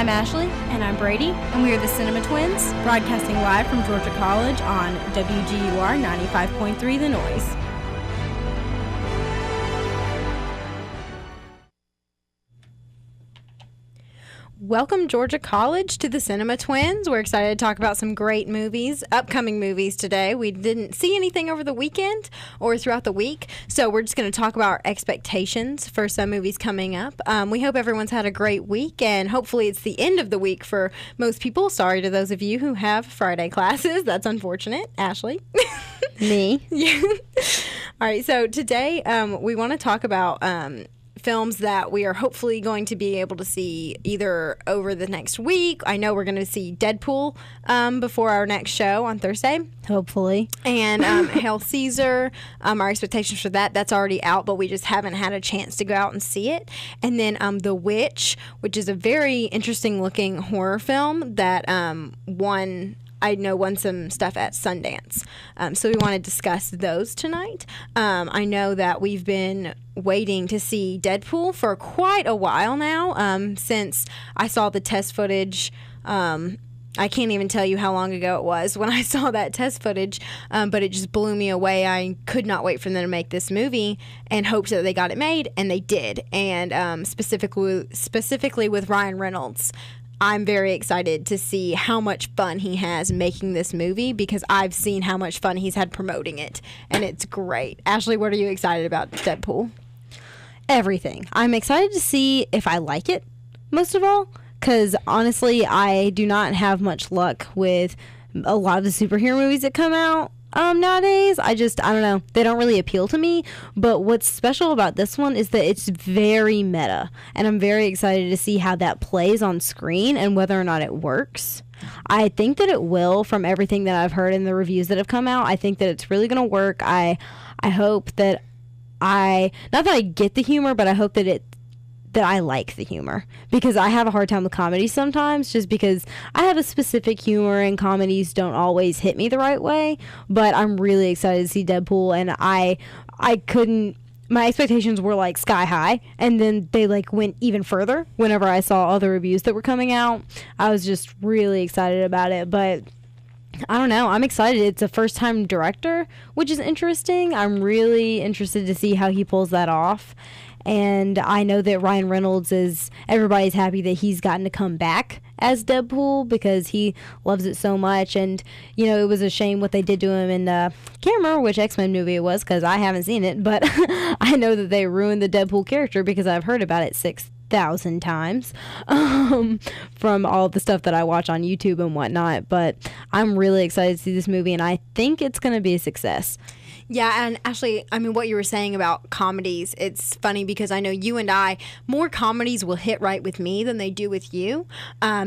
I'm Ashley. And I'm Brady. And we are the Cinema Twins, broadcasting live from Georgia College on WGUR 95.3 The Noise. Welcome, Georgia College, to the Cinema Twins. We're excited to talk about some great movies, upcoming movies today. We didn't see anything over the weekend or throughout the week, so we're just going to talk about our expectations for some movies coming up. We hope everyone's had a great week, and hopefully it's the end of the week for most people. Sorry to those of you who have Friday classes. That's unfortunate. Ashley? Me? Yeah. All right, so today we want to talk about films that we are hopefully going to be able to see either over the next week. I know we're going to see Deadpool before our next show on Thursday. Hopefully. And Hail Caesar, our expectations for that's already out, but we just haven't had a chance to go out and see it. And then The Witch, which is a very interesting looking horror film that won some stuff at Sundance. So we want to discuss those tonight. I know that we've been waiting to see Deadpool for quite a while now, since I saw the test footage. I can't even tell you how long ago it was when I saw that test footage, but it just blew me away. I could not wait for them to make this movie and hoped that they got it made, and they did. And specifically with Ryan Reynolds, I'm very excited to see how much fun he has making this movie, because I've seen how much fun he's had promoting it, and it's great. Ashley, what are you excited about Deadpool? Everything. I'm excited to see if I like it, most of all, because honestly, I do not have much luck with a lot of the superhero movies that come out nowadays. I don't know. They don't really appeal to me. But what's special about this one is that it's very meta. And I'm very excited to see how that plays on screen and whether or not it works. I think that it will, from everything that I've heard in the reviews that have come out. I think that it's really going to work. I hope that not that I get the humor, but I hope that I like the humor, because I have a hard time with comedy sometimes, just because I have a specific humor and comedies don't always hit me the right way. But I'm really excited to see Deadpool, and my expectations were like sky high, and then they like went even further whenever I saw all the reviews that were coming out. I was just really excited about it, but I don't know. I'm excited. It's a first-time director, which is interesting. I'm really interested to see how he pulls that off. And I know that Ryan Reynolds everybody's happy that he's gotten to come back as Deadpool, because he loves it so much. And, it was a shame what they did to him in, can't remember which X-Men movie it was, because I haven't seen it, but I know that they ruined the Deadpool character because I've heard about it 6,000 times from all the stuff that I watch on YouTube and whatnot. But I'm really excited to see this movie, and I think it's going to be a success. Yeah, and Ashley, what you were saying about comedies, it's funny because I know you and I, more comedies will hit right with me than they do with you,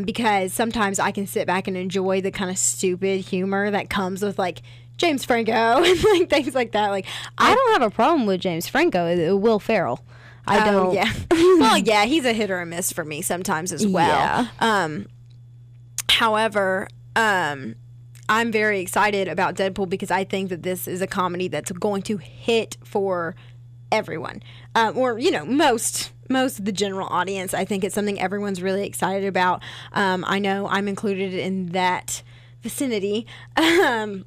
because sometimes I can sit back and enjoy the kind of stupid humor that comes with, like, James Franco and, like, things like that. Like, I don't have a problem with James Franco. Will Ferrell. I don't. Yeah. Well, yeah, he's a hit or a miss for me sometimes as well. Yeah. However, I'm very excited about Deadpool because I think that this is a comedy that's going to hit for everyone, or most of the general audience. I think it's something everyone's really excited about. I know I'm included in that vicinity. Ryan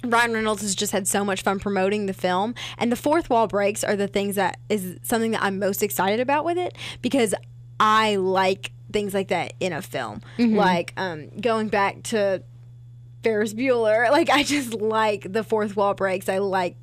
Reynolds has just had so much fun promoting the film, and the fourth wall breaks are the things that is something that I'm most excited about with it, because I like things like that in a film. Mm-hmm. Like going back to Ferris Bueller, like, I just like the fourth wall breaks. I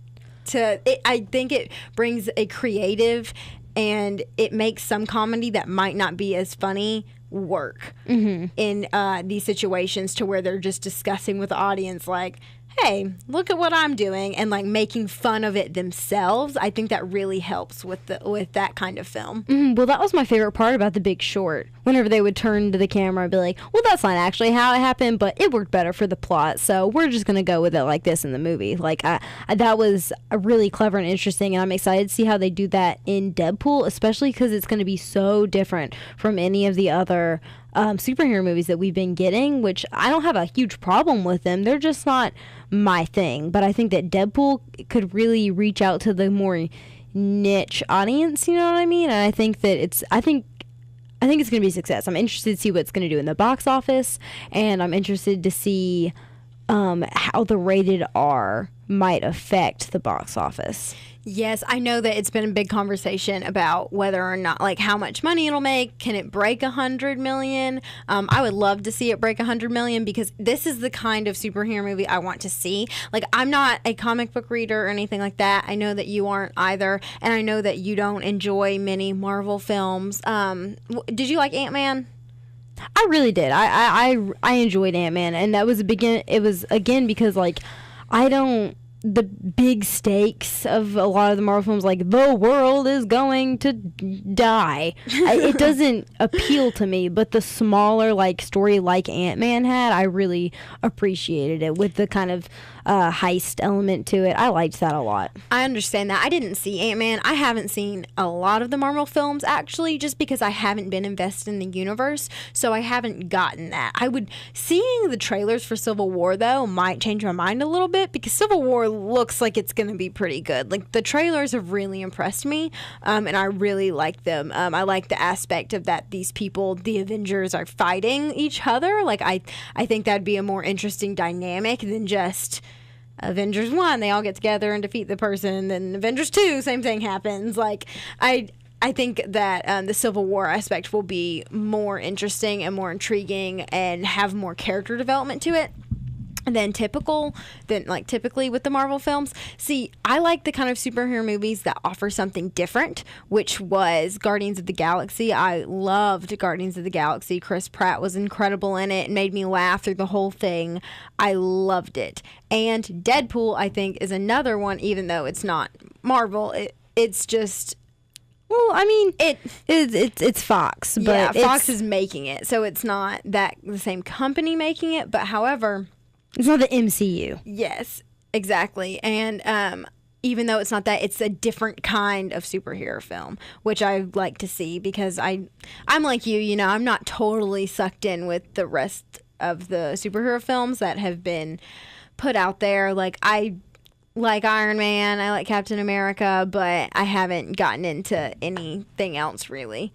think it brings a creative, and it makes some comedy that might not be as funny work in these situations, to where they're just discussing with the audience, like, hey, look at what I'm doing, and like making fun of it themselves. I think that really helps with that kind of film. Well, that was my favorite part about The Big Short. Whenever they would turn to the camera and be like, well, that's not actually how it happened, but it worked better for the plot, so we're just going to go with it like this in the movie. Like, that was really clever and interesting, and I'm excited to see how they do that in Deadpool, especially because it's going to be so different from any of the other superhero movies that we've been getting, which I don't have a huge problem with them. They're just not my thing. But I think that Deadpool could really reach out to the more niche audience, you know what I mean? And I think that I think it's going to be a success. I'm interested to see what it's going to do in the box office, and I'm interested to see how the rated R might affect the box office. Yes, I know that it's been a big conversation about whether or not, like, how much money it'll make. Can it break 100 million? I would love to see it break 100 million because this is the kind of superhero movie I want to see. Like, I'm not a comic book reader or anything like that. I know that you aren't either, and I know that you don't enjoy many Marvel films. Did you like Ant-Man? I really did. I enjoyed Ant-Man, and that was it was again because, like, I don't. The big stakes of a lot of the Marvel films, like the world is going to die, it doesn't appeal to me. But the smaller, like, story like Ant-Man had, I really appreciated it with the kind of heist element to it. I liked that a lot. I understand that. I didn't see Ant-Man. I haven't seen a lot of the Marvel films, actually, just because I haven't been invested in the universe, so I haven't gotten that. Seeing the trailers for Civil War, though, might change my mind a little bit, because Civil War looks like it's going to be pretty good. Like, the trailers have really impressed me, and I really like them. I like the aspect of that these people, the Avengers, are fighting each other. Like, I think that'd be a more interesting dynamic than just Avengers 1, they all get together and defeat the person, and then Avengers 2, same thing happens. Like, I think that the Civil War aspect will be more interesting and more intriguing and have more character development to it than typically with the Marvel films. See, I like the kind of superhero movies that offer something different, which was Guardians of the Galaxy. I loved Guardians of the Galaxy. Chris Pratt was incredible in it and made me laugh through the whole thing. I loved it. And Deadpool, I think, is another one, even though it's not Marvel. It's just... Well, I mean, it's Fox. But yeah, Fox is making it, so it's not the same company making it. But however... It's not the MCU. Yes, exactly. And even though it's not that, it's a different kind of superhero film, which I like to see because I'm like you, I'm not totally sucked in with the rest of the superhero films that have been put out there. Like, I like Iron Man, I like Captain America, but I haven't gotten into anything else really.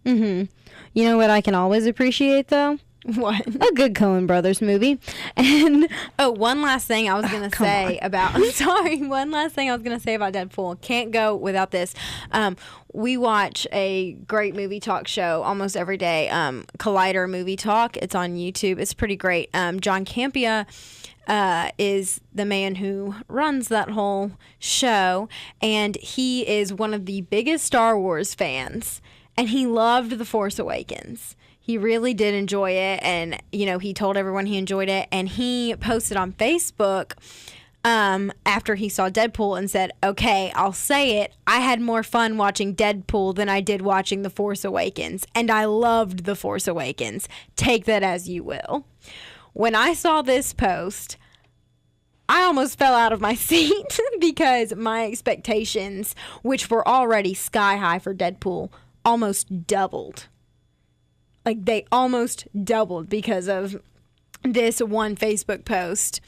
Mm-hmm. You know what I can always appreciate, though? What? A good Coen Brothers movie. And one last thing I was going to say about one last thing I was going to say about Deadpool. Can't go without this. We watch a great movie talk show almost every day, Collider Movie Talk. It's on YouTube. It's pretty great. John Campea is the man who runs that whole show, and he is one of the biggest Star Wars fans, and he loved The Force Awakens. He really did enjoy it, and, he told everyone he enjoyed it, and he posted on Facebook after he saw Deadpool and said, okay, I'll say it, I had more fun watching Deadpool than I did watching The Force Awakens, and I loved The Force Awakens. Take that as you will. When I saw this post, I almost fell out of my seat because my expectations, which were already sky high for Deadpool, almost doubled. Like, they almost doubled because of this one Facebook post.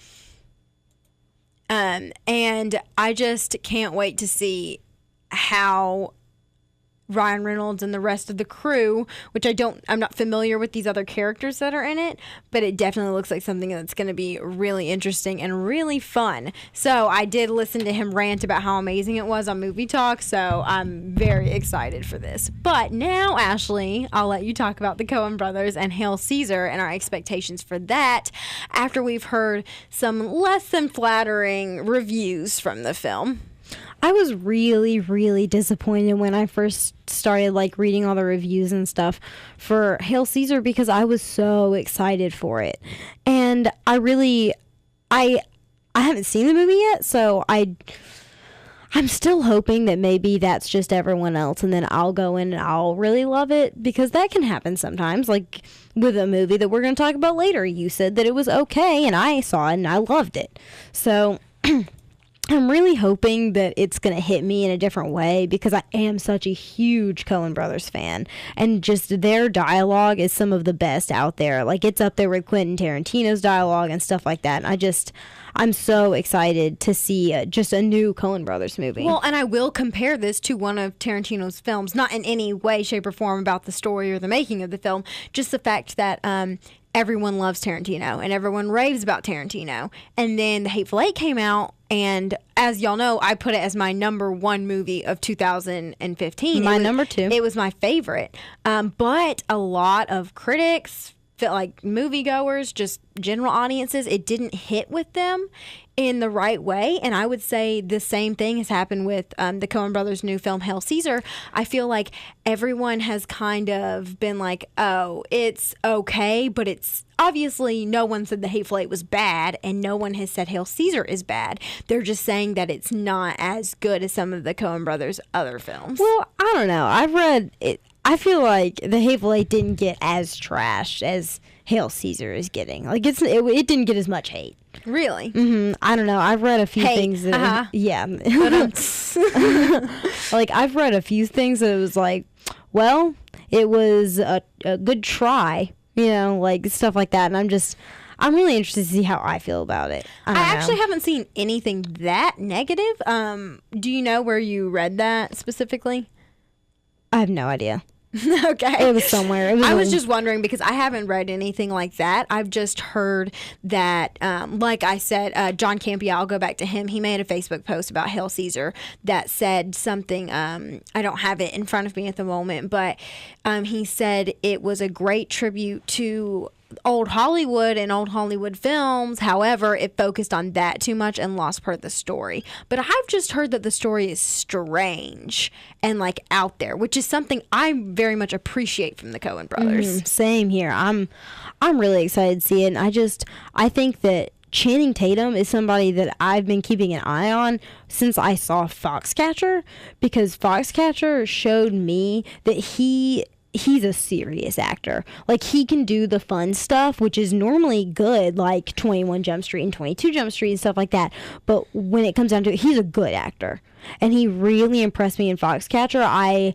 And I just can't wait to see how Ryan Reynolds and the rest of the crew, which I'm not familiar with these other characters that are in it, but it definitely looks like something that's going to be really interesting and really fun. So I did listen to him rant about how amazing it was on Movie Talk, so I'm very excited for this. But now, Ashley, I'll let you talk about the Coen Brothers and Hail Caesar and our expectations for that after we've heard some less than flattering reviews from the film. I was really, really disappointed when I first started, like, reading all the reviews and stuff for Hail Caesar because I was so excited for it. And I haven't seen the movie yet, so I'm still hoping that maybe that's just everyone else, and then I'll go in and I'll really love it, because that can happen sometimes, like with a movie that we're going to talk about later. You said that it was okay, and I saw it, and I loved it. So... I'm really hoping that it's going to hit me in a different way because I am such a huge Coen Brothers fan. And just their dialogue is some of the best out there. Like, it's up there with Quentin Tarantino's dialogue and stuff like that. And I'm so excited to see just a new Coen Brothers movie. Well, and I will compare this to one of Tarantino's films, not in any way, shape, or form about the story or the making of the film, just the fact that everyone loves Tarantino and everyone raves about Tarantino. And then The Hateful Eight came out, and as y'all know, I put it as my number one movie of 2015. My number two. It was my favorite. But a lot of critics, like moviegoers, just general audiences, it didn't hit with them in the right way. And I would say the same thing has happened with the Coen Brothers' new film, Hail Caesar. I feel like everyone has kind of been like, oh, it's okay, but it's obviously no one said The Hateful Eight was bad, and no one has said Hail Caesar is bad. They're just saying that it's not as good as some of the Coen Brothers' other films. Well, I don't know. I've read it. I feel like The Hateful Eight didn't get as trashed as Hail Caesar is getting. Like, it didn't get as much hate. Really? I don't know. I've read a few things that yeah. Like, I've read a few things that it was like, well, it was a good try, like stuff like that. And I'm really interested to see how I feel about it. I actually haven't seen anything that negative. Do you know where you read that specifically? I have no idea. Okay. It was somewhere. I was just wondering because I haven't read anything like that. I've just heard that, like I said, John Campea, I'll go back to him. He made a Facebook post about Hail Caesar that said something, I don't have it in front of me at the moment, but he said it was a great tribute to old Hollywood and old Hollywood films. However, it focused on that too much and lost part of the story. But I've just heard that the story is strange and like out there, which is something I very much appreciate from the Coen Brothers. Same here. I'm really excited to see it. And I think that Channing Tatum is somebody that I've been keeping an eye on since I saw Foxcatcher, because Foxcatcher showed me that he's a serious actor. Like, he can do the fun stuff, which is normally good, like 21 Jump Street and 22 Jump Street and stuff like that. But when it comes down to it, he's a good actor. And he really impressed me in Foxcatcher. I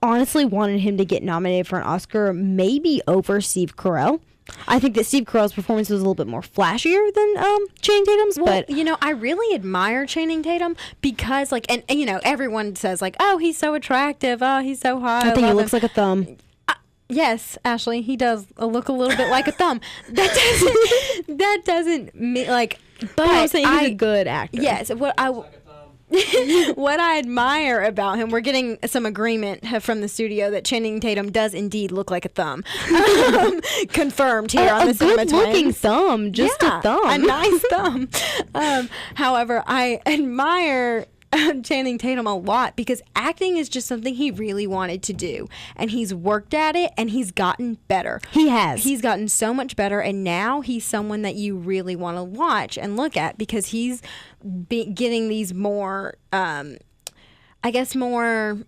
honestly wanted him to get nominated for an Oscar, maybe over Steve Carell. I think that Steve Carell's performance was a little bit more flashier than Channing Tatum's. Well, but I really admire Channing Tatum because, like, and everyone says, like, oh, he's so attractive. Oh, he's so hot. I think he looks like a thumb. Yes, Ashley, he does look a little bit like a thumb. That doesn't mean, like, but I'm saying he's a good actor. Yes, what I admire about him, we're getting some agreement from the studio that Channing Tatum does indeed look like a thumb. Confirmed here on the Cinema Twins. A good-looking thumb, just a thumb. A nice thumb. However, I admire Channing Tatum a lot because acting is just something he really wanted to do, and he's worked at it and he's gotten better. He has. He's gotten so much better, and now he's someone that you really want to watch and look at because he's getting these more, I guess, more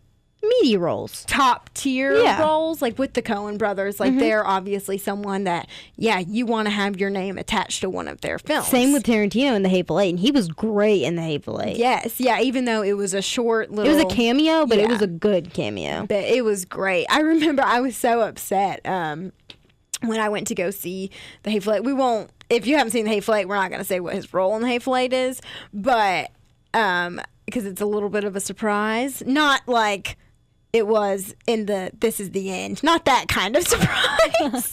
meaty roles, top tier roles, like with the Coen Brothers. Like, they're obviously someone that, you want to have your name attached to one of their films. Same with Tarantino in The Hateful Eight, and he was great in The Hateful Eight. Yes, even though it was a short little... It was a cameo, but it was a good cameo. But it was great. I remember I was so upset when I went to go see The Hateful Eight. We won't... If you haven't seen The Hateful Eight, we're not going to say what his role in The Hateful Eight is, but... because it's a little bit of a surprise. Not like... it was in This Is the End. Not that kind of surprise.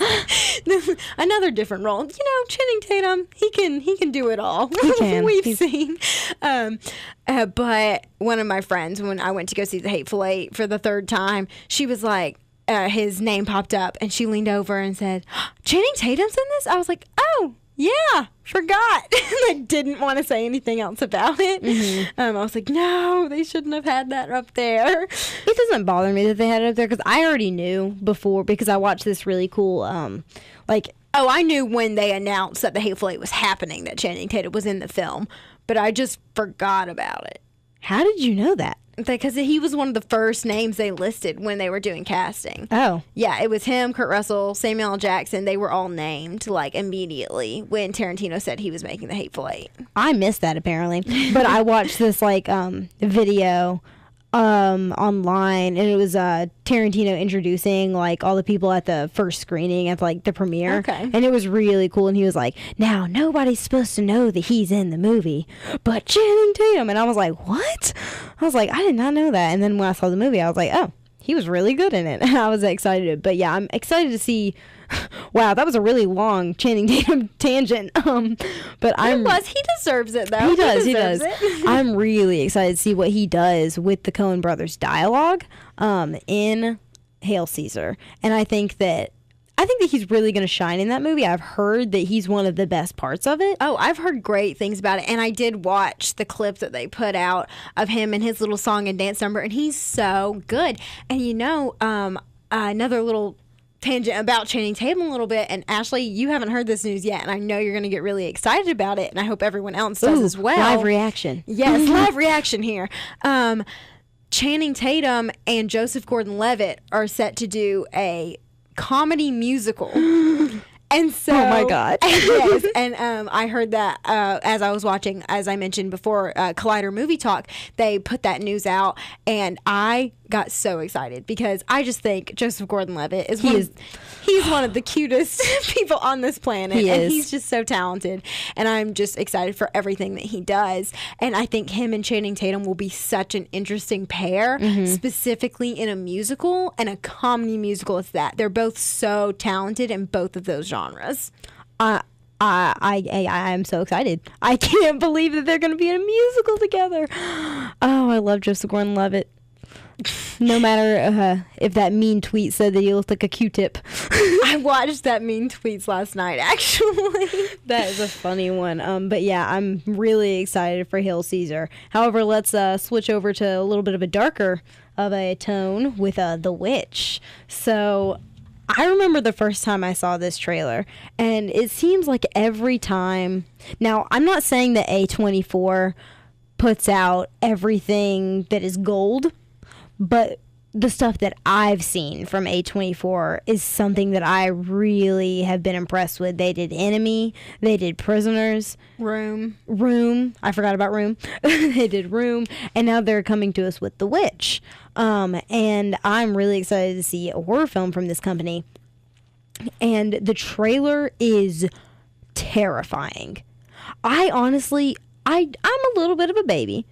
Another different role. Channing Tatum, he can do it all. He can. We've seen. But one of my friends, when I went to go see The Hateful Eight for the third time, she was like, his name popped up, and she leaned over and said, Channing Tatum's in this? I was like, oh, yeah, forgot. I didn't want to say anything else about it. I was like, no, they shouldn't have had that up there. It doesn't bother me that they had it up there because I already knew before because I watched this really cool, I knew when they announced that The Hateful Eight was happening that Channing Tatum was in the film, but I just forgot about it. How did you know that? because he was one of the first names they listed when they were doing casting. Oh. Yeah, it was him, Kurt Russell, Samuel L. Jackson. They were all named like immediately when Tarantino said he was making The Hateful Eight. I missed that apparently, but I watched this like video online, and it was Tarantino introducing like all the people at the first screening at like the premiere. Okay. And it was really cool, and he was like, now nobody's supposed to know that he's in the movie but Channing Tatum. And I was like, what? I was like, I did not know that. And then when I saw the movie, I was like, oh, he was really good in it. I was excited. But yeah, I'm excited to see. Wow, that was a really long Channing Tatum tangent. But He deserves it though. He does. It. I'm really excited to see what he does with the Coen brothers dialogue in Hail Caesar. And I think that he's really going to shine in that movie. I've heard that he's one of the best parts of it. Oh, I've heard great things about it. And I did watch the clip that they put out of him and his little song and dance number, and he's so good. And another little tangent about Channing Tatum a little bit, and Ashley, you haven't heard this news yet, and I know you're going to get really excited about it, and I hope everyone else does as well. Live reaction. Yes, live reaction here. Channing Tatum and Joseph Gordon-Levitt are set to do a comedy musical. And so, oh my God. Yes, and I heard that as I was watching, as I mentioned before, Collider Movie Talk, they put that news out, and I got so excited because I just think Joseph Gordon-Levitt is he's one of the cutest people on this planet, and he's just so talented, and I'm just excited for everything that he does. And I think him and Channing Tatum will be such an interesting pair, specifically in a musical and a comedy musical. It's that they're both so talented in both of those genres. I'm so excited. I can't believe that they're going to be in a musical together. Oh, I love Joseph Gordon-Levitt. No matter if that mean tweet said that he looked like a Q-tip. I watched that mean tweets last night, actually. That is a funny one. But yeah, I'm really excited for Hail Caesar. However, let's switch over to a little bit of a darker of a tone with The Witch. So I remember the first time I saw this trailer, and it seems like every time. Now, I'm not saying that A24 puts out everything that is gold, but the stuff that I've seen from A24 is something that I really have been impressed with. They did Enemy. They did Prisoners. Room. I forgot about Room. They did Room. And now they're coming to us with The Witch. And I'm really excited to see a horror film from this company. And the trailer is terrifying. I'm a little bit of a baby.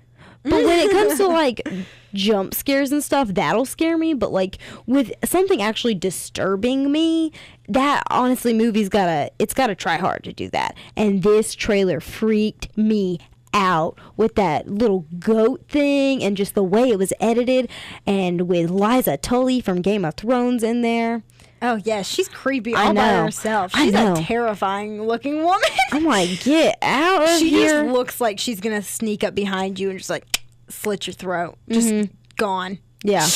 But when it comes to, like, jump scares and stuff, that'll scare me. But, like, with something actually disturbing me, that, honestly, movie's gotta try hard to do that. And this trailer freaked me out with that little goat thing and just the way it was edited, and with Liza Tully from Game of Thrones in there. Oh, yeah, she's creepy all by herself. She's a terrifying-looking woman. I'm like, get out of here. She just looks like she's going to sneak up behind you and just, like, slit your throat. Just gone. Yeah.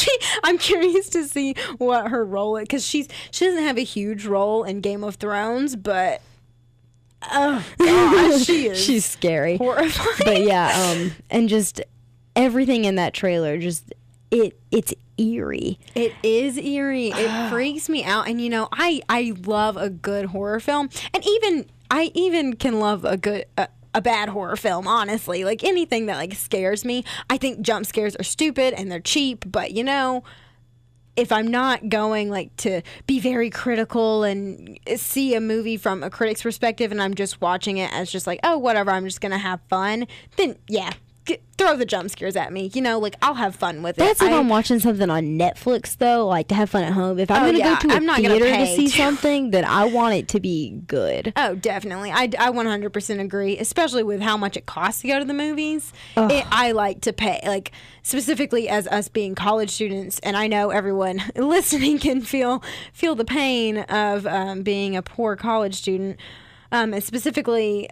I'm curious to see what her role is, because she doesn't have a huge role in Game of Thrones, but oh, gosh, she's scary. Horrifying. But, yeah, and just everything in that trailer, just it's eerie. It is eerie. It freaks me out. And, you know, I love a good horror film. And I even can love a bad horror film, honestly. Like, anything that, like, scares me. I think jump scares are stupid and they're cheap. But, you know, if I'm not going, like, to be very critical and see a movie from a critic's perspective, and I'm just watching it as just like, oh, whatever, I'm just going to have fun, then, yeah. Throw the jump scares at me, you know, like, I'll have fun with it. That's if I'm watching something on Netflix, though, like, to have fun at home. If I'm going to go to a theater to see something, then I want it to be good. Oh, definitely. I 100% agree, especially with how much it costs to go to the movies. I like to pay, like, specifically as us being college students, and I know everyone listening can feel the pain of being a poor college student, and specifically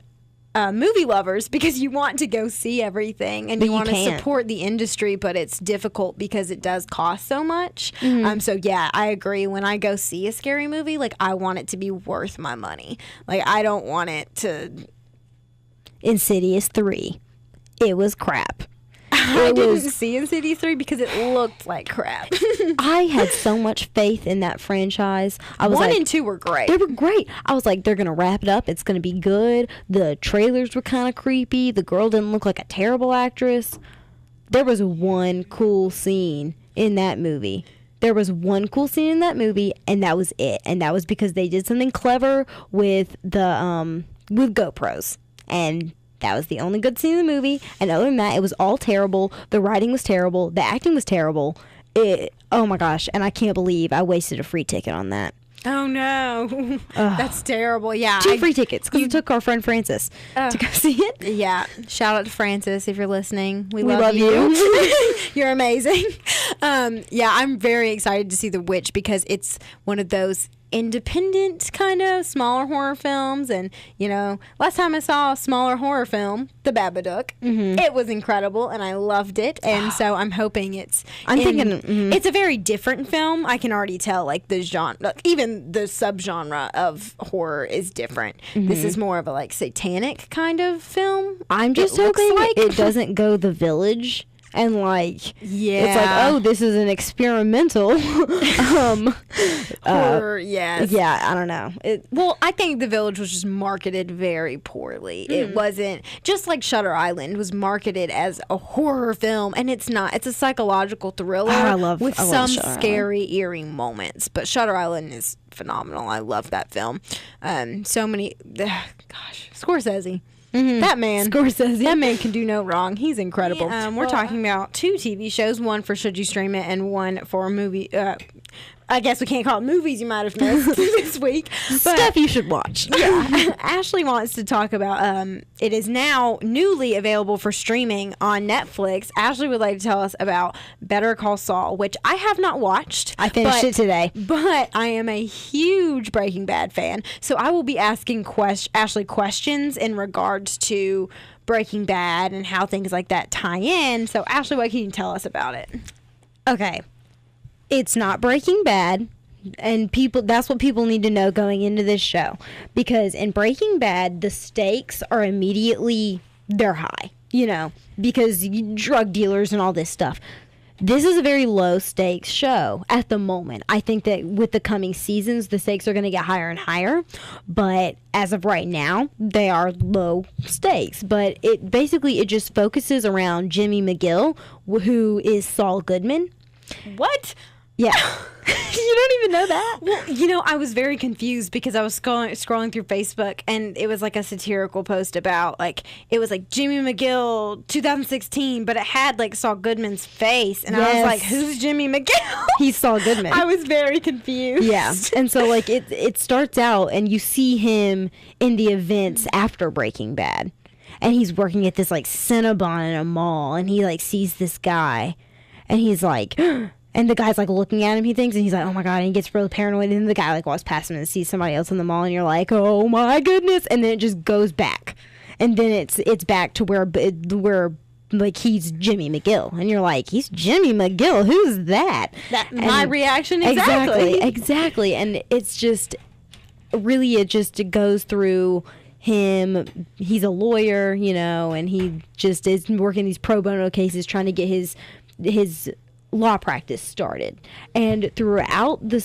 movie lovers, because you want to go see everything and you want to support the industry, but it's difficult because it does cost so much. So yeah, I agree. When I go see a scary movie, like, I want it to be worth my money. Like, I don't want it to. Insidious 3. It was crap. I didn't see Insidious 3 because it looked like crap. I had so much faith in that franchise. I was 1 like, and 2 were great. they were great. I was like, they're going to wrap it up. It's going to be good. The trailers were kind of creepy. The girl didn't look like a terrible actress. There was one cool scene in that movie. And that was it. And that was because they did something clever with the with GoPros. And that was the only good scene in the movie. And other than that, it was all terrible. The writing was terrible. The acting was terrible. Oh my gosh. And I can't believe I wasted a free ticket on that. Oh no, that's terrible. Yeah, 2 free tickets because it took our friend Francis to go see it. Yeah, shout out to Francis if you're listening. We love you. You're amazing. Yeah, I'm very excited to see The Witch because it's one of those independent kind of smaller horror films. And last time I saw a smaller horror film, The Babadook, it was incredible and I loved it. And so I'm hoping it's it's a very different film. I can already tell, like, the genre, even the subgenre of horror is different. This is more of a like satanic kind of film. I'm just hoping it doesn't go The Village. And it's like, oh, this is an experimental horror. Yes. Yeah, I don't know. Well, I think The Village was just marketed very poorly. It wasn't, just like Shutter Island was marketed as a horror film, and it's not. It's a psychological thriller with some scary, eerie moments. But Shutter Island is phenomenal. I love that film. So many, Scorsese. That man can do no wrong. He's incredible. We're talking about 2 TV shows, one for Should You Stream It and one for a movie. I guess we can't call it movies you might have missed this week. Stuff you should watch. Yeah. Ashley wants to talk about, it is now newly available for streaming on Netflix. Ashley would like to tell us about Better Call Saul, which I have not watched. I finished it today. But I am a huge Breaking Bad fan. So I will be asking Ashley questions in regards to Breaking Bad and how things like that tie in. So Ashley, what can you tell us about it? Okay. It's not Breaking Bad, and that's what people need to know going into this show. Because in Breaking Bad, the stakes are immediately, they're high, because drug dealers and all this stuff. This is a very low stakes show at the moment. I think that with the coming seasons, the stakes are going to get higher and higher. But as of right now, they are low stakes. But it just focuses around Jimmy McGill, who is Saul Goodman. What? Yeah. You don't even know that? Well, I was very confused because I was scrolling through Facebook and it was like a satirical post about, like, it was like Jimmy McGill 2016, but it had like Saul Goodman's face. And I was like, who's Jimmy McGill? He's Saul Goodman. I was very confused. Yeah. And so, like, it starts out and you see him in the events after Breaking Bad. And he's working at this, like, Cinnabon in a mall. And he, like, sees this guy. And he's like... And the guy's, like, looking at him, he thinks, and he's like, oh, my God, and he gets really paranoid, and then the guy, like, walks past him and sees somebody else in the mall, and you're like, oh, my goodness, and then it just goes back. And then it's back to where like, he's Jimmy McGill, and you're like, he's Jimmy McGill, who's that? My reaction, exactly, and it's just, really, it goes through him. He's a lawyer, and he just is working these pro bono cases, trying to get his law practice started. And throughout the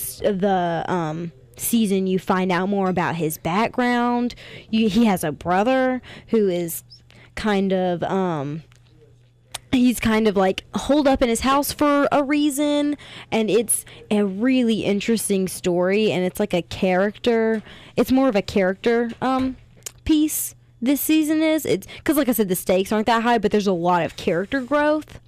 season, you find out more about his background. He has a brother who is kind of he's kind of like holed up in his house for a reason, and it's a really interesting story, and it's like it's more of a character piece this season is. It's because, like I said, the stakes aren't that high, but there's a lot of character growth.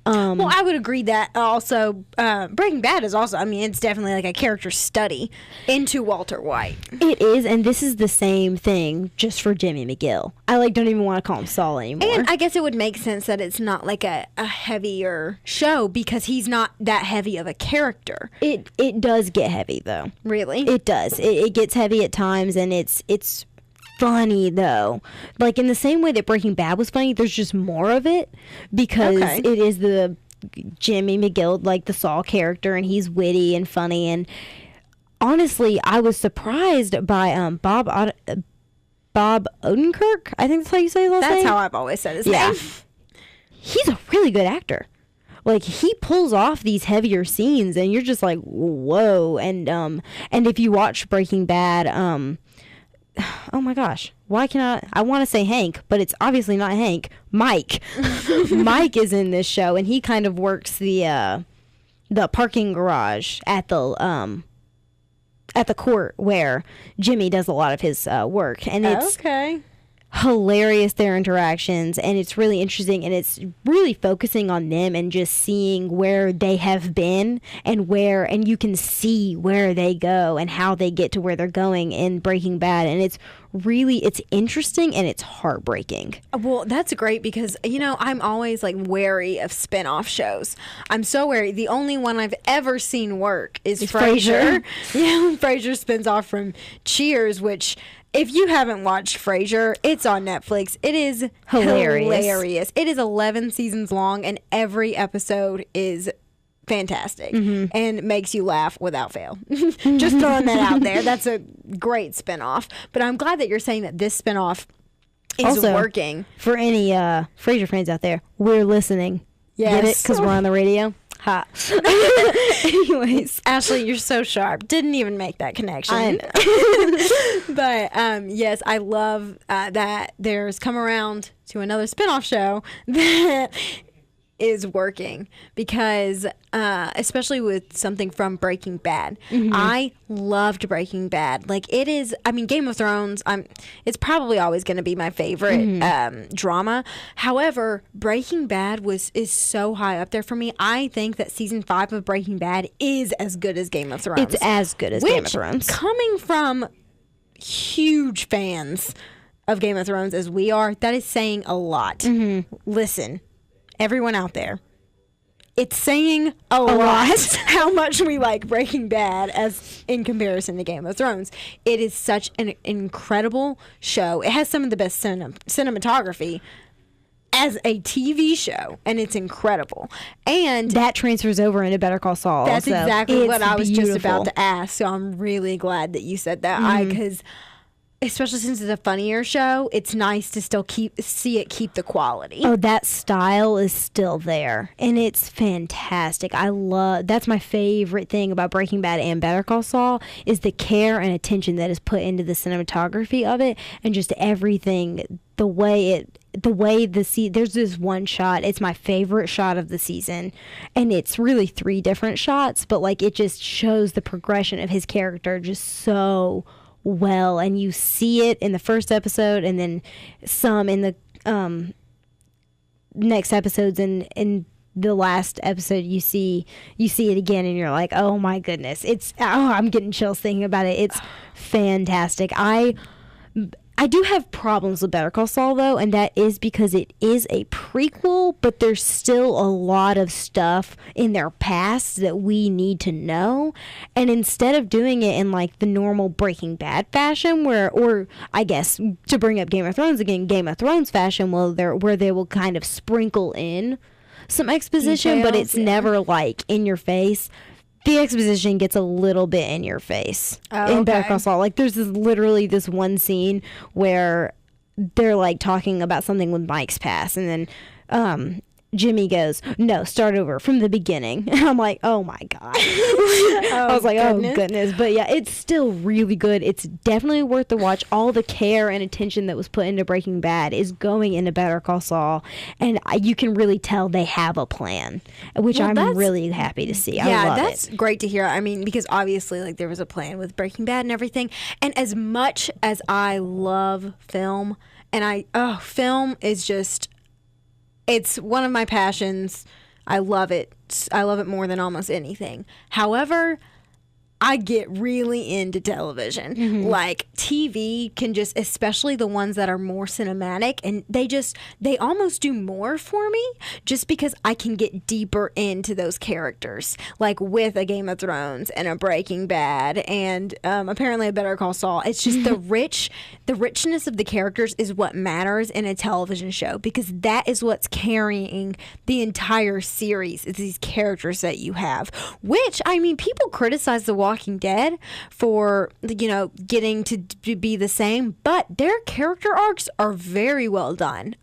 Well, I would agree that also Breaking Bad is also, it's definitely like a character study into Walter White. It is, and this is the same thing just for Jimmy McGill. I don't even want to call him Saul anymore. And I guess it would make sense that it's not like a heavier show because he's not that heavy of a character. It does get heavy, though. Really? It does. It gets heavy at times, and it's funny, though. Like, in the same way that Breaking Bad was funny, there's just more of it because it is the Jimmy McGill, like the Saul character, and he's witty and funny. And honestly, I was surprised by Bob Odenkirk. I think that's how you say his last name. That's how I've always said his name. he's a really good actor. Like, he pulls off these heavier scenes, and you're just like, whoa. And if you watch Breaking Bad, oh my gosh, why can I want to say Hank, but it's obviously not Hank. Mike. Mike is in this show, and he kind of works the parking garage at the court where Jimmy does a lot of his work. And it's hilarious, their interactions, and it's really interesting, and it's really focusing on them and just seeing where they have been and you can see where they go and how they get to where they're going in Breaking Bad. And it's interesting and it's heartbreaking. Well, that's great because, I'm always like wary of spin-off shows. I'm so wary. The only one I've ever seen work is Frasier. Yeah, Frasier spins off from Cheers, which, if you haven't watched Frasier, it's on Netflix. It is hilarious. It is 11 seasons long, and every episode is fantastic and makes you laugh without fail. Just throwing that out there. That's a great spinoff. But I'm glad that you're saying that this spinoff is also working. For any Frasier fans out there, we're listening. Yes. Get it? Because we're on the radio. Ha. Anyways, Ashley, you're so sharp. Didn't even make that connection. I know. But yes, I love that there's come around to another spinoff show that is working because especially with something from Breaking Bad. I loved Breaking Bad. Like, it is, Game of Thrones, it's probably always going to be my favorite drama. However, Breaking Bad is so high up there for me. I think that season 5 of Breaking Bad is as good as Game of Thrones. It's as good as Game of Thrones. Coming from huge fans of Game of Thrones as we are, that is saying a lot. Listen, everyone out there, it's saying a lot how much we like Breaking Bad as in comparison to Game of Thrones. It is such an incredible show. It has some of the best cinematography as a TV show, and it's incredible. And that transfers over into Better Call Saul. That's also. exactly what I was beautiful. just about to ask. So I'm really glad that you said that. Because especially since it's a funnier show, it's nice to still see it keep the quality. Oh, that style is still there, and it's fantastic. That's my favorite thing about Breaking Bad and Better Call Saul is the care and attention that is put into the cinematography of it, and just everything. There's this one shot. It's my favorite shot of the season, and it's really 3 different shots, but like it just shows the progression of his character just so well, and you see it in the first episode and then some in the next episodes, and in the last episode you see it again, and you're like, oh my goodness, I'm getting chills thinking about it. It's fantastic. I do have problems with Better Call Saul, though, and that is because it is a prequel, but there's still a lot of stuff in their past that we need to know. And instead of doing it in, like, the normal Breaking Bad fashion, or I guess, to bring up Game of Thrones again, Game of Thrones fashion, where they will kind of sprinkle in some exposition, but it's never, like, in your face. The exposition gets a little bit in your face in Better Call Saul. Like, there's literally this one scene where they're, like, talking about something with Mike's past, and then Jimmy goes, no, start over from the beginning. And I'm like, oh my God. I was like, oh goodness. But yeah, it's still really good. It's definitely worth the watch. All the care and attention that was put into Breaking Bad is going into Better Call Saul. And you can really tell they have a plan, which I'm really happy to see. I love that's great to hear. Because obviously, like, there was a plan with Breaking Bad and everything. And as much as I love film, and film is just, it's one of my passions. I love it. I love it more than almost anything. However, I get really into television. Like, TV can just, especially the ones that are more cinematic, and they almost do more for me just because I can get deeper into those characters. Like with a Game of Thrones and a Breaking Bad and apparently a Better Call Saul. It's just the richness of the characters is what matters in a television show, because that is what's carrying the entire series. It's these characters that you have, which, people criticize The Walking Dead for, getting to be the same, but their character arcs are very well done.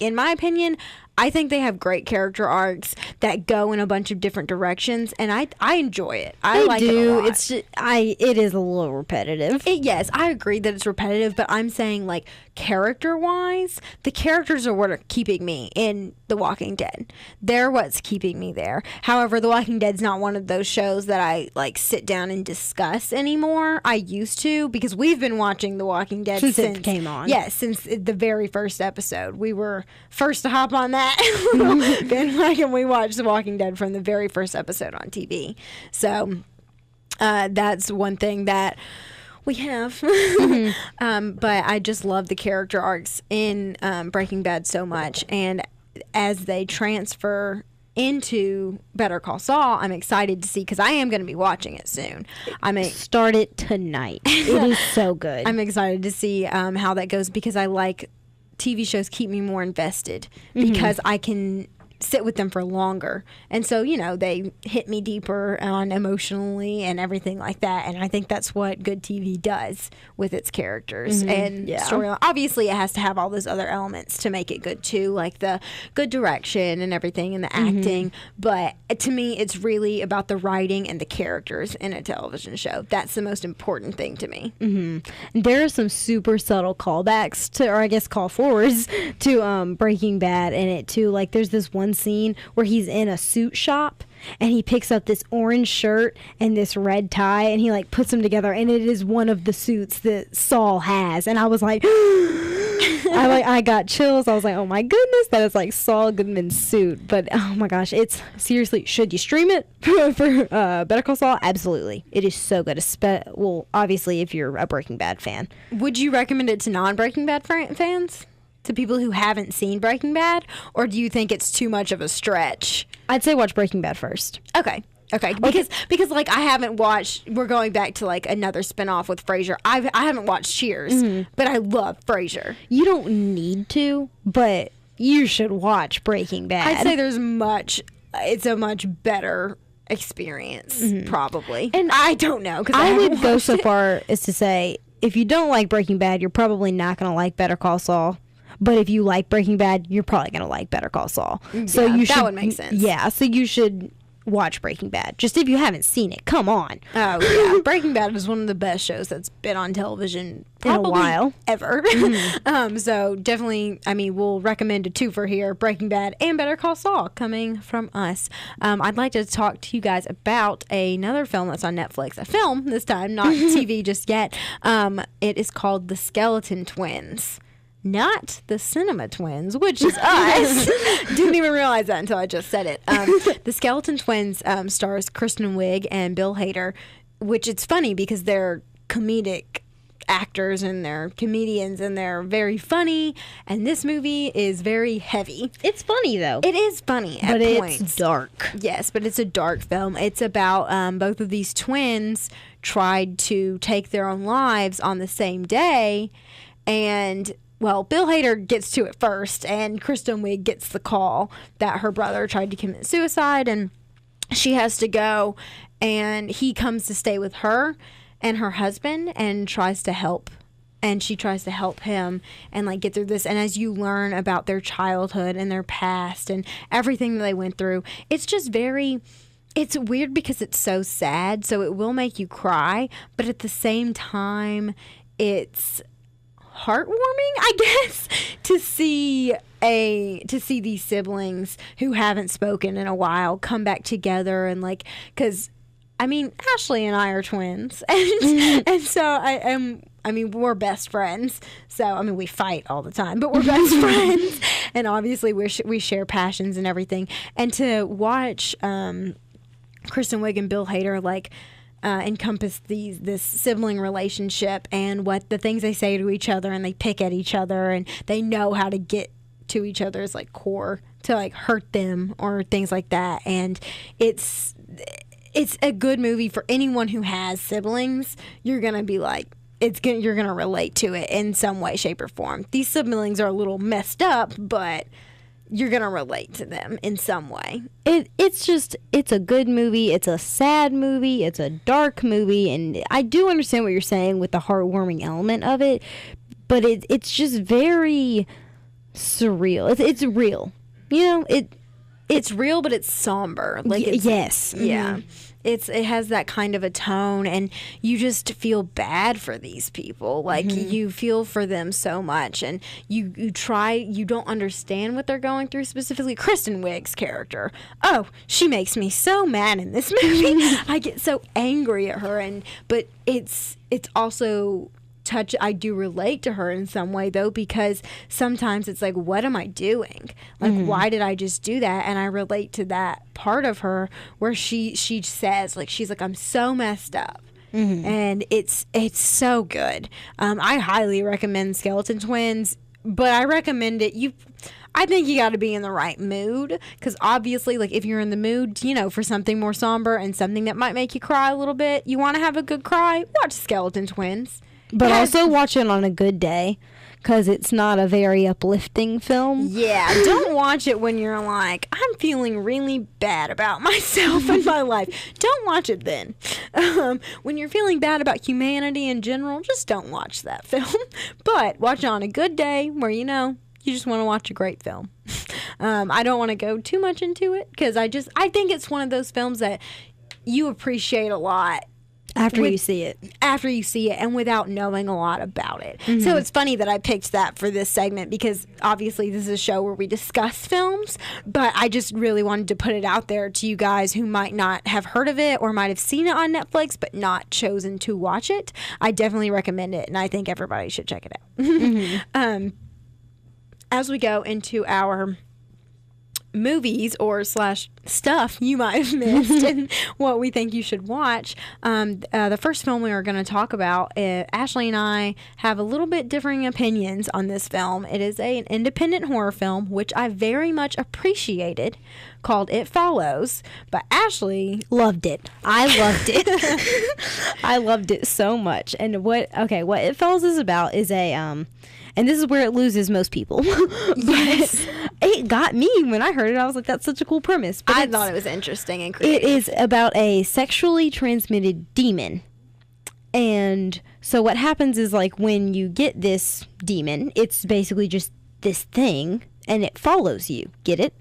In my opinion, I think they have great character arcs that go in a bunch of different directions, and I enjoy it. I like it a lot. It's just, it is a little repetitive. Yes, I agree that it's repetitive, but I'm saying, like, character-wise, the characters are what are keeping me in The Walking Dead. They're what's keeping me there. However, The Walking Dead's not one of those shows that I, like, sit down and discuss anymore. I used to, because we've been watching The Walking Dead since it came on. Yes, since the very first episode. We were first to hop on that bandwagon. We watched The Walking Dead from the very first episode on TV. So that's one thing that we have. But I just love the character arcs in Breaking Bad so much. And as they transfer into Better Call Saul, I'm excited to see, because I am going to be watching it soon. Start it tonight. It is so good. I'm excited to see how that goes, because I like TV shows keep me more invested, because I can sit with them for longer, and so, you know, they hit me deeper on emotionally and everything like that, and I think that's what good TV does with its characters and storyline. Obviously, it has to have all those other elements to make it good too, like the good direction and everything and the acting, but to me, it's really about the writing and the characters in a television show. That's the most important thing to me. There are some super subtle callbacks to, or I guess call forwards to Breaking Bad in it too. Like, there's this one scene where he's in a suit shop and he picks up this orange shirt and this red tie, and he like puts them together, and it is one of the suits that Saul has. And I was like, I got chills. I was like, oh my goodness, that is like Saul Goodman's suit. But oh my gosh, it's seriously, should you stream it for Better Call Saul? Absolutely, it is so good. Well, obviously, if you're a Breaking Bad fan. Would you recommend it to non-Breaking Bad fans? To people who haven't seen Breaking Bad? Or do you think it's too much of a stretch? I'd say watch Breaking Bad first. Okay. Because like, I haven't watched, we're going back to like another spinoff with Frasier. I haven't watched Cheers, but I love Frasier. You don't need to, but you should watch Breaking Bad. I'd say it's a much better experience, probably. And I don't know, because I would go so far as to say, if you don't like Breaking Bad, you're probably not going to like Better Call Saul. But if you like Breaking Bad, you're probably going to like Better Call Saul. So that would make sense. Yeah, so you should watch Breaking Bad. Just if you haven't seen it, come on. Oh, yeah. Breaking Bad is one of the best shows that's been on television probably in a while. Ever. So definitely, I mean, we'll recommend a twofer here, Breaking Bad and Better Call Saul, coming from us. I'd like to talk to you guys about another film that's on Netflix. A film this time, not TV just yet. It is called The Skeleton Twins. Not the Cinema Twins, which is us. Didn't even realize that until I just said it. The Skeleton Twins stars Kristen Wiig and Bill Hader, which it's funny because they're comedic actors and they're comedians and they're very funny. And this movie is very heavy. It's funny, though. It is funny at points. It's dark. Yes, but it's a dark film. It's about both of these twins tried to take their own lives on the same day, and well, Bill Hader gets to it first, and Kristen Wiig gets the call that her brother tried to commit suicide, and she has to go, and he comes to stay with her and her husband and tries to help. And she tries to help him and like get through this. And as you learn about their childhood and their past and everything that they went through, it's just it's weird because it's so sad. So it will make you cry, but at the same time, it's heartwarming, I guess, to see these siblings who haven't spoken in a while come back together, and like, because I mean, Ashley and I are twins, and so I mean, we're best friends. So I mean, we fight all the time, but we're best friends, and obviously we share passions and everything. And to watch Kristen Wiig and Bill Hader like encompass this sibling relationship and what the things they say to each other, and they pick at each other, and they know how to get to each other's like core to like hurt them or things like that. And it's a good movie for anyone who has siblings. You're gonna be like, you're gonna relate to it in some way, shape, or form. These siblings are a little messed up, but you're gonna relate to them in some way. It's a good movie. It's a sad movie. It's a dark movie, and I do understand what you're saying with the heartwarming element of it, but it's just very surreal. It's real. you know, it's real, but it's somber. Like yes. Yeah. It has that kind of a tone, and you just feel bad for these people. Like, you feel for them so much, and you don't understand what they're going through. Specifically, Kristen Wiig's character. Oh, she makes me so mad in this movie. I get so angry at her, but it's also I do relate to her in some way, though, because sometimes it's like, what am I doing? Like, why did I just do that? And I relate to that part of her where she says, like, she's like, I'm so messed up. And it's so good. I highly recommend Skeleton Twins, but I recommend it. I think you got to be in the right mood, because obviously, like, if you're in the mood, you know, for something more somber and something that might make you cry a little bit, you want to have a good cry, watch Skeleton Twins. But also watch it on a good day, because it's not a very uplifting film. Yeah, don't watch it when you're like, I'm feeling really bad about myself and my life. Don't watch it then. When you're feeling bad about humanity in general, just don't watch that film. But watch it on a good day where, you know, you just want to watch a great film. I don't want to go too much into it, because I think it's one of those films that you appreciate a lot after you see it, and without knowing a lot about it. So it's funny that I picked that for this segment, because obviously this is a show where we discuss films, but I just really wanted to put it out there to you guys who might not have heard of it or might have seen it on Netflix but not chosen to watch it. I definitely recommend it, and I think everybody should check it out. As we go into our movies or / stuff you might have missed and what we think you should watch, the first film we are going to talk about, Ashley and I have a little bit differing opinions on this film. It is an independent horror film, which I very much appreciated, called It Follows, but Ashley loved it. I loved it. I loved it so much. And what It Follows is about is and this is where it loses most people. Yes. It got me when I heard it. I was like, that's such a cool premise. But I thought it was interesting and creative. It is about a sexually transmitted demon. And so what happens is, like, when you get this demon, it's basically just this thing, and it follows you. Get it?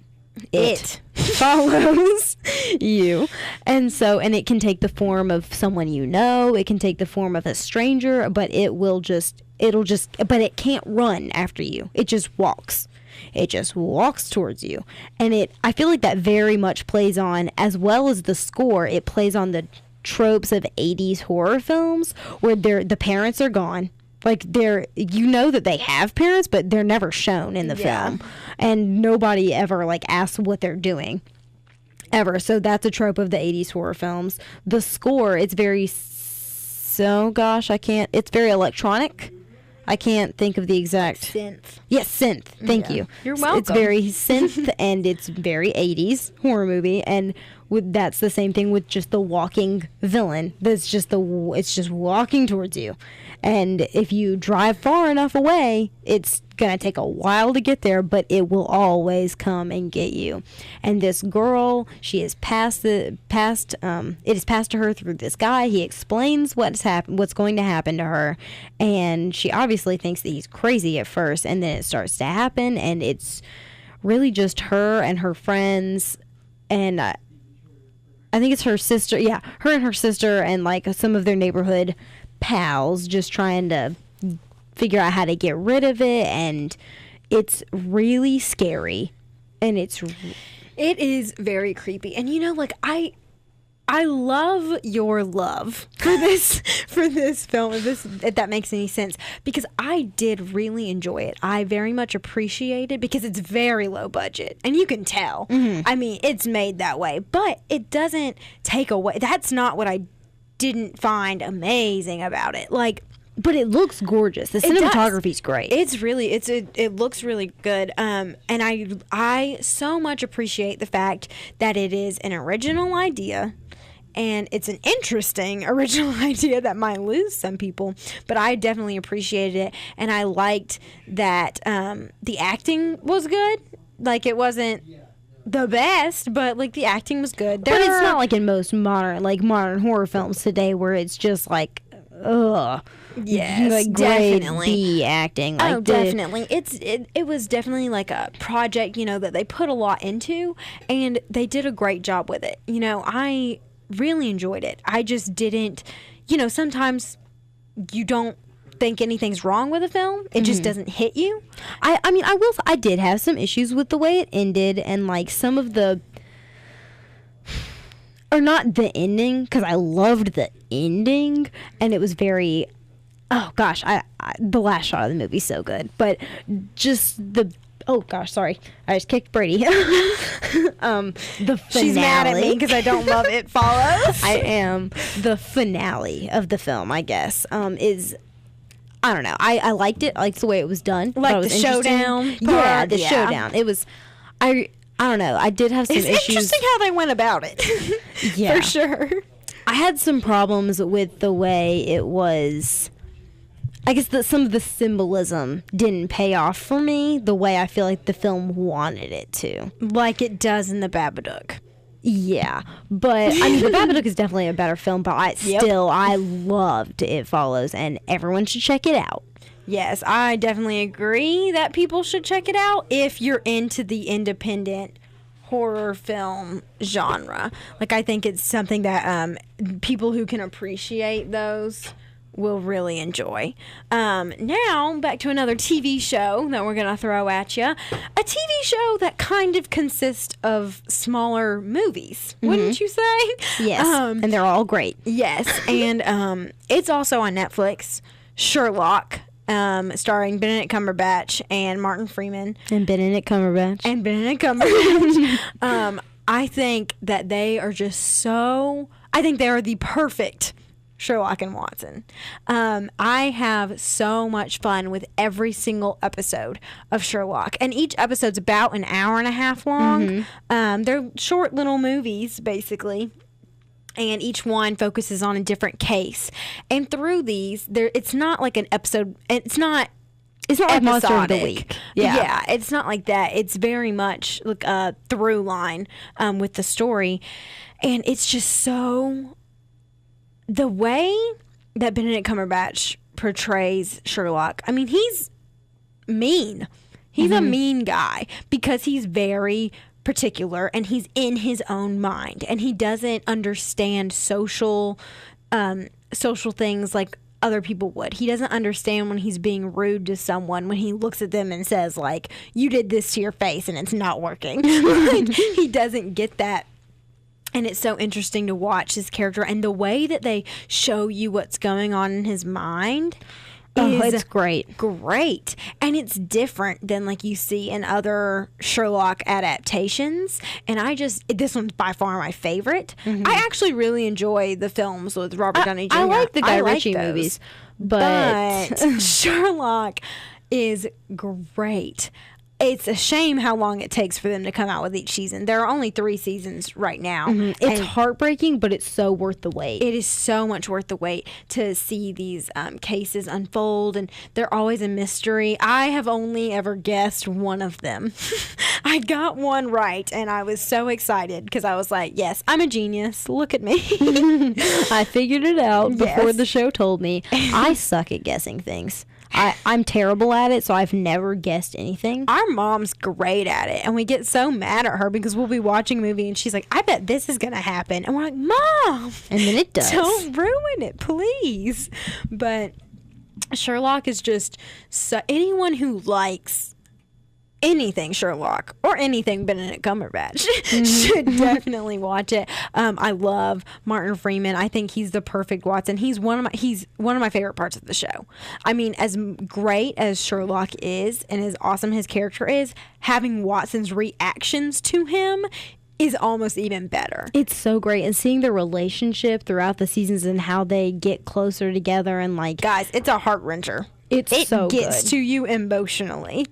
It follows you. And it can take the form of someone you know. It can take the form of a stranger, but but it can't run after you. It just walks. It just walks towards you. And I feel like that very much plays on, as well as the score, it plays on the tropes of 80s horror films where the parents are gone. Like, you know that they have parents, but they're never shown in the film. And nobody ever, like, asks what they're doing. Ever. So that's a trope of the 80s horror films. The score, it's very, it's very electronic. I can't think of the exact... Synth. Yes, synth. Thank you. You're welcome. It's very synth, and it's very 80s horror movie, and that's the same thing with just the walking villain. It's just walking towards you. And if you drive far enough away, it's going to take a while to get there, but it will always come and get you. And this girl, it is passed to her through this guy. He explains what's going to happen to her, and she obviously thinks that he's crazy at first, and then it starts to happen, and it's really just her and her friends, and I think it's her sister. Yeah, her and her sister, and like some of their neighborhood pals, just trying to figure out how to get rid of it. And it's really scary, and it is very creepy. And you know, like, I love your love for this film, if that makes any sense, because I did really enjoy it. I very much appreciate it because it's very low budget, and you can tell. I mean, it's made that way, but it doesn't take away. That's not what I didn't find amazing about it. Like, but it looks gorgeous. The cinematography's great. It looks really good. And I so much appreciate the fact that it is an original idea. And it's an interesting original idea that might lose some people, but I definitely appreciated it, and I liked that the acting was good. Like, it wasn't the best, but like the acting was good. But it's not like in most modern horror films today where it's just like ugh. Yes, Like grade definitely. B acting. Like Oh, definitely. It was definitely like a project, that they put a lot into, and they did a great job with it. I really enjoyed it. I just didn't, sometimes you don't think anything's wrong with a film. It just doesn't hit you. I mean, I did have some issues with the way it ended, and like some of the, or not the ending, because I loved the ending, and it was very, oh gosh, the last shot of the movie's so good, but just the, oh gosh, sorry, I just kicked Brady. The finale. She's mad at me because I don't love It Follows. I am. The finale of the film, I guess, is, I don't know. I liked it. I liked the way it was done. Like Thought it was the interesting. showdown Yeah, part, the yeah. showdown. It was, I don't know. I did have some It's issues. interesting how they went about it. Yeah. For sure. I had some problems with the way it was. I guess that some of the symbolism didn't pay off for me the way I feel like the film wanted it to. Like it does in The Babadook. Yeah, but I mean, The Babadook is definitely a better film, but Yep. I loved It Follows, and everyone should check it out. Yes, I definitely agree that people should check it out if you're into the independent horror film genre. Like, I think it's something that people who can appreciate those will really enjoy. Now, back to another TV show that we're going to throw at you. A TV show that kind of consists of smaller movies, wouldn't you say? Yes, and they're all great. Yes, and it's also on Netflix. Sherlock, starring Benedict Cumberbatch and Martin Freeman. And Benedict Cumberbatch. And Benedict Cumberbatch. I think that they are just so... I think they are the perfect Sherlock and Watson. I have so much fun with every single episode of Sherlock. And each episode's about an hour and a half long. They're short little movies, basically. And each one focuses on a different case. And through these, it's not like an episode. It's not like Monster of the episodic. Week. Yeah, it's not like that. It's very much like a through line with the story. And it's just so... The way that Benedict Cumberbatch portrays Sherlock, I mean, he's mean. He's a mean guy because he's very particular and he's in his own mind and he doesn't understand social things like other people would. He doesn't understand when he's being rude to someone, when he looks at them and says, like, you did this to your face and it's not working. Like, he doesn't get that. And it's so interesting to watch his character and the way that they show you what's going on in his mind. It's great. Great. And it's different than like you see in other Sherlock adaptations. And this one's by far my favorite. I actually really enjoy the films with Robert Downey Jr. I like the Guy I like Ritchie those. movies, but Sherlock is great. It's a shame how long it takes for them to come out with each season. There are only 3 seasons right now. it's heartbreaking, but it's so worth the wait. It is so much worth the wait to see these cases unfold, and they're always a mystery. I have only ever guessed one of them. I got one right, and I was so excited because I was like, yes, I'm a genius. Look at me. I figured it out before Yes. the show told me. I suck at guessing things. I'm terrible at it, so I've never guessed anything. Our mom's great at it, and we get so mad at her because we'll be watching a movie, and she's like, I bet this is going to happen. And we're like, Mom! And then it does. Don't ruin it, please. But Sherlock is just anyone who likes anything Sherlock or anything Benedict Cumberbatch should definitely watch it. I love Martin Freeman. I think he's the perfect Watson. He's one of my favorite parts of the show. I mean, as great as Sherlock is and as awesome his character is, having Watson's reactions to him is almost even better. It's so great, and seeing their relationship throughout the seasons and how they get closer together, and like, Guys, it's a heart wrencher. it So gets good. to you emotionally.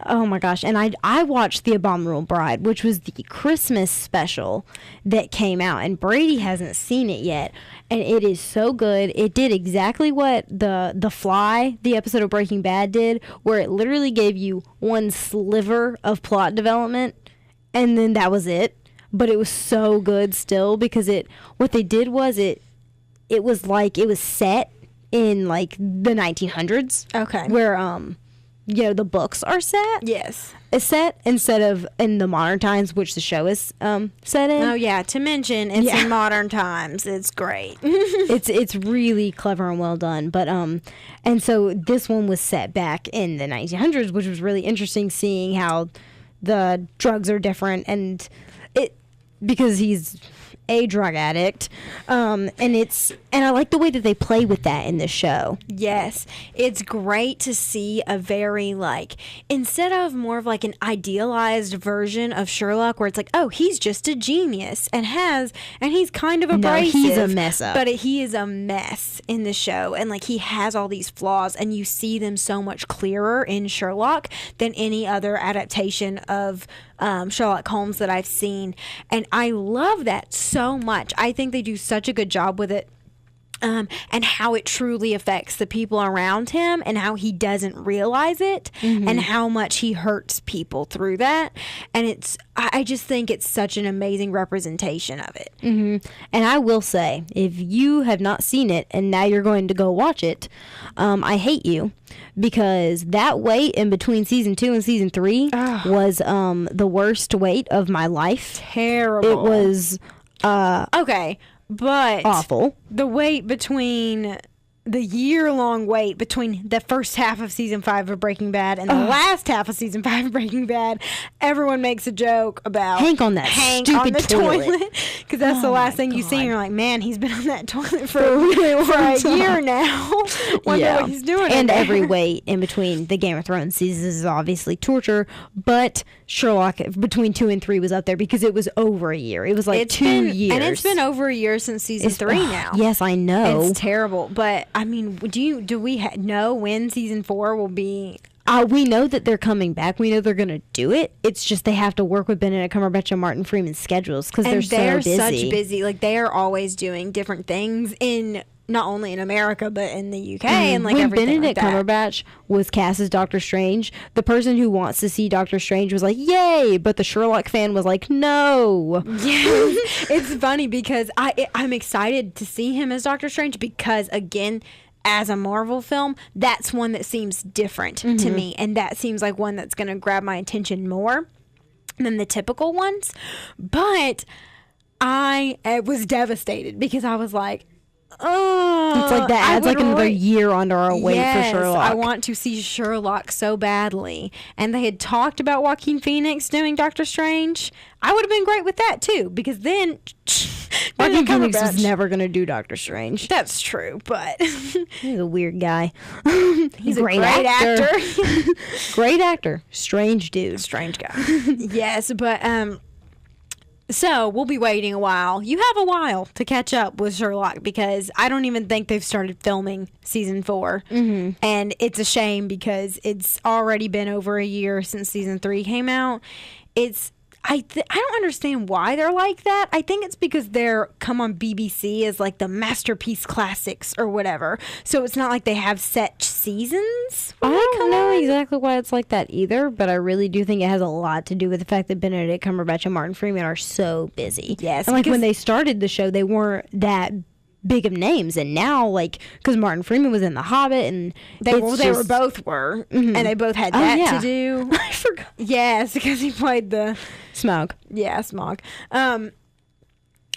Oh my gosh. And I watched The Abominable Bride, which was the Christmas special that came out, and Brady hasn't seen it yet, and it is so good. It did exactly what the Fly, the episode of Breaking Bad, did, where it literally gave you one sliver of plot development and then that was it. But it was so good still because what they did was it it was like it was set in like the 1900s. Okay. Where the books are set. Yes. Is set instead of in the modern times, which the show is set in. Oh yeah, to mention it's in modern times. It's great. It's really clever and well done. But and so this one was set back in the 1900s, which was really interesting, seeing how the drugs are different, and it because he's a drug addict, and I like the way that they play with that in the show. Yes, it's great to see a very instead of more of like an idealized version of Sherlock, where it's like, oh, he's just a genius and he's kind of abrasive. No, he's a mess up. But he is a mess in the show, and like he has all these flaws, and you see them so much clearer in Sherlock than any other adaptation of Sherlock Holmes that I've seen, and I love that so much. I think they do such a good job with it. And how it truly affects the people around him, and how he doesn't realize it, and how much he hurts people through that. And I just think it's such an amazing representation of it. And I will say, if you have not seen it and now you're going to go watch it, I hate you, because that wait in between season 2 and season 3 was the worst wait of my life. Terrible. It was okay. But awful. The wait between the year-long wait between the first half of season 5 of Breaking Bad and the last half of season 5 of Breaking Bad, everyone makes a joke about Hank on that stupid toilet, because that's the last thing you see. And you're like, man, he's been on that toilet for a year now. Wonder what he's doing. And every wait in between the Game of Thrones seasons is obviously torture, but Sherlock between 2 and 3 was up there because it was over a year. It was like 2 years, and it's been over a year since season 3 now. Yes, I know. It's terrible, but I mean, do we know when season 4 will be? We know that they're coming back. We know they're going to do it. It's just they have to work with Benedict Cumberbatch and Martin Freeman's schedules because they're so busy. Such busy. Like, they are always doing different things in not only in America but in the UK and like when everything Benedict like that. Cumberbatch was cast as Doctor Strange, the person who wants to see Doctor Strange was like, "Yay!" But the Sherlock fan was like, "No." Yeah, it's funny because I'm excited to see him as Doctor Strange because again, as a Marvel film, that's one that seems different to me, and that seems like one that's going to grab my attention more than the typical ones. But I was devastated because I was like, oh, it's like that adds like another year onto our wait for Sherlock. I want to see Sherlock so badly. And they had talked about Joaquin Phoenix doing Doctor Strange. I would have been great with that too, because then Joaquin Phoenix was never going to do Doctor Strange. That's true, but he's a weird guy. He's a great actor. Great actor. Strange dude. Strange guy. Yes, but so we'll be waiting a while. You have a while to catch up with Sherlock because I don't even think they've started filming season 4. And it's a shame because it's already been over a year since season 3 came out. I don't understand why they're like that. I think it's because they're come on BBC as like the masterpiece classics or whatever. So it's not like they have set seasons. I don't know exactly why it's like that either, but I really do think it has a lot to do with the fact that Benedict Cumberbatch and Martin Freeman are so busy. Yes. And like when they started the show, they weren't that big of names, and now like because Martin Freeman was in The Hobbit, and they were both and they both had that to do. I forgot. Yes, because he played the Smaug. Yeah, Smaug.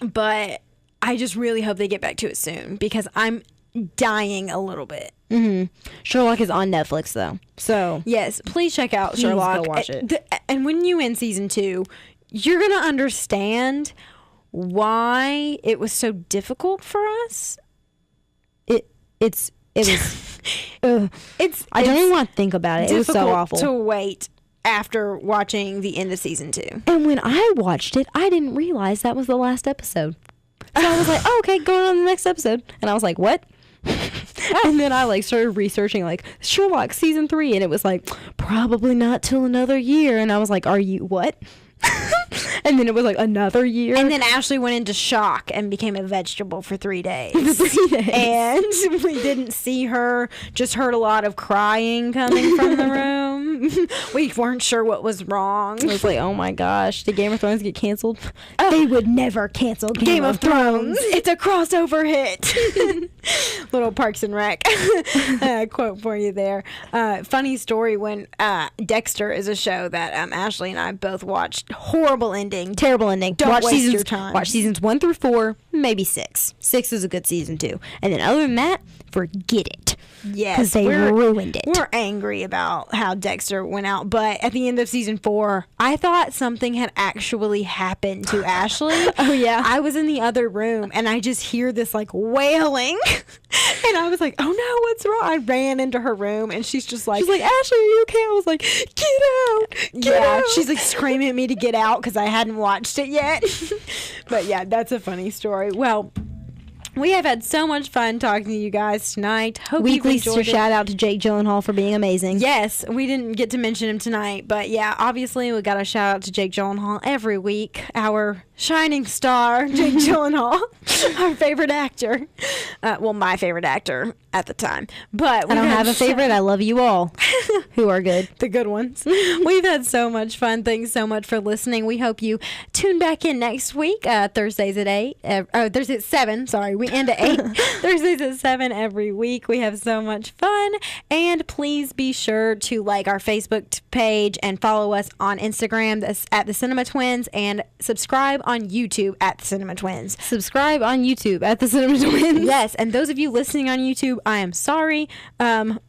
But I just really hope they get back to it soon because I'm dying a little bit. Sherlock is on Netflix though, so yes, please check out Sherlock. Go watch it. And when you end season 2, you're gonna understand why it was so difficult for us. It was I don't even want to think about it. It was so awful to wait after watching the end of season 2. And when I watched it, I didn't realize that was the last episode. So I was like, oh, okay, going on to the next episode. And I was like, what? And then I like started researching like Sherlock season 3, and it was like probably not till another year. And I was like, are you what? And then it was like another year. And then Ashley went into shock and became a vegetable for 3 days. And we didn't see her, just heard a lot of crying coming from the room. We weren't sure what was wrong. I was like, oh my gosh, did Game of Thrones get canceled? They would never cancel Game of Thrones. It's a crossover hit. Little Parks and Rec quote for you there. Funny story when Dexter is a show that Ashley and I both watched. Horrible ending. Terrible ending. Don't waste your time. Watch seasons 1 through 4, maybe 6. 6 is a good season too. And then other than that, forget it. Yes, because they ruined it. We're angry about how Dexter went out, but at the end of season 4, I thought something had actually happened to Ashley. Oh yeah, I was in the other room and I just hear this like wailing, and I was like, "Oh no, what's wrong?" I ran into her room and she's like, Ashley, are you okay? I was like, get out, get out. She's like screaming at me to get out because I hadn't watched it yet. But yeah, that's a funny story. Well, we have had so much fun talking to you guys tonight. Hope Weekly you've enjoyed it. shout out to Jake Gyllenhaal for being amazing. Yes, we didn't get to mention him tonight, but yeah, obviously we got to shout out to Jake Gyllenhaal every week. Our shining star, Jake Gyllenhaal, our favorite actor. Well, my favorite actor at the time. But I don't have a favorite. I love you all who are good. The good ones. We've had so much fun. Thanks so much for listening. We hope you tune back in next week. Thursdays at 8. Thursdays at 7. Sorry, we end at 8. Thursdays at 7 every week. We have so much fun. And please be sure to like our Facebook page and follow us on Instagram. That's at the Cinema Twins, and subscribe on YouTube at the Cinema Twins. Subscribe on YouTube at the Cinema Twins. Yes, and those of you listening on YouTube, I am sorry.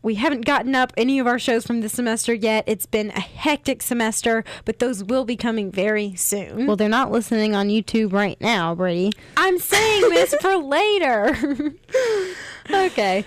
We haven't gotten up any of our shows from this semester yet. It's been a hectic semester, but those will be coming very soon. Well, they're not listening on YouTube right now, Brady. I'm saying this for later. Okay.